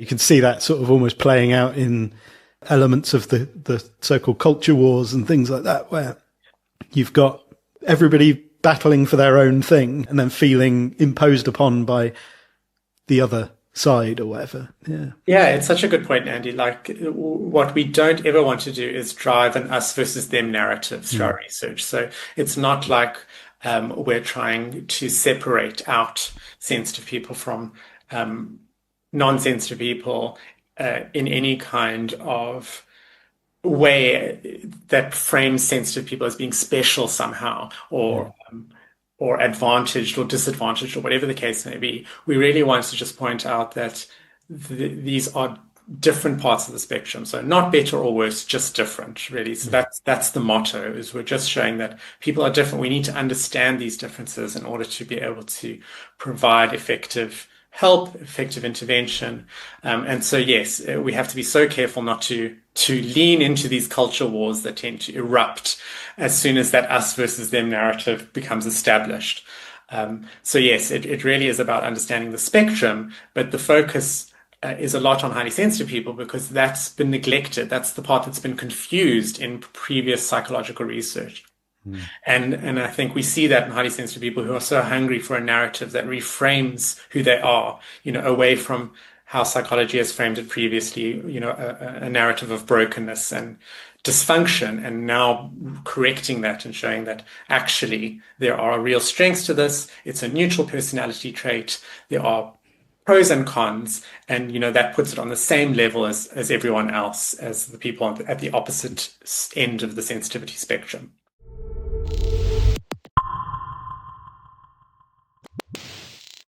You can see that sort of almost playing out in elements of the so-called culture wars and things like that, where you've got everybody battling for their own thing and then feeling imposed upon by the other side or whatever. Yeah, it's such a good point, Andy. Like, what we don't ever want to do is drive an us versus them narrative through our research. So it's not like we're trying to separate out sensitive people from non-sensitive people in any kind of way that frames sensitive people as being special somehow, or advantaged or disadvantaged, or whatever the case may be. We really want to just point out that these are different parts of the spectrum. So not better or worse, just different, really. So that's the motto, is we're just showing that people are different. We need to understand these differences in order to be able to provide effective help, effective intervention. And so, yes, we have to be so careful not to lean into these culture wars that tend to erupt as soon as that us versus them narrative becomes established. So, yes, it really is about understanding the spectrum, but the focus is a lot on highly sensitive people because that's been neglected. That's the part that's been confused in previous psychological research. And I think we see that in highly sensitive people who are so hungry for a narrative that reframes who they are, away from how psychology has framed it previously, a narrative of brokenness and dysfunction, and now correcting that and showing that actually there are real strengths to this. It's a neutral personality trait. There are pros and cons, and that puts it on the same level as everyone else, as the people at the opposite end of the sensitivity spectrum.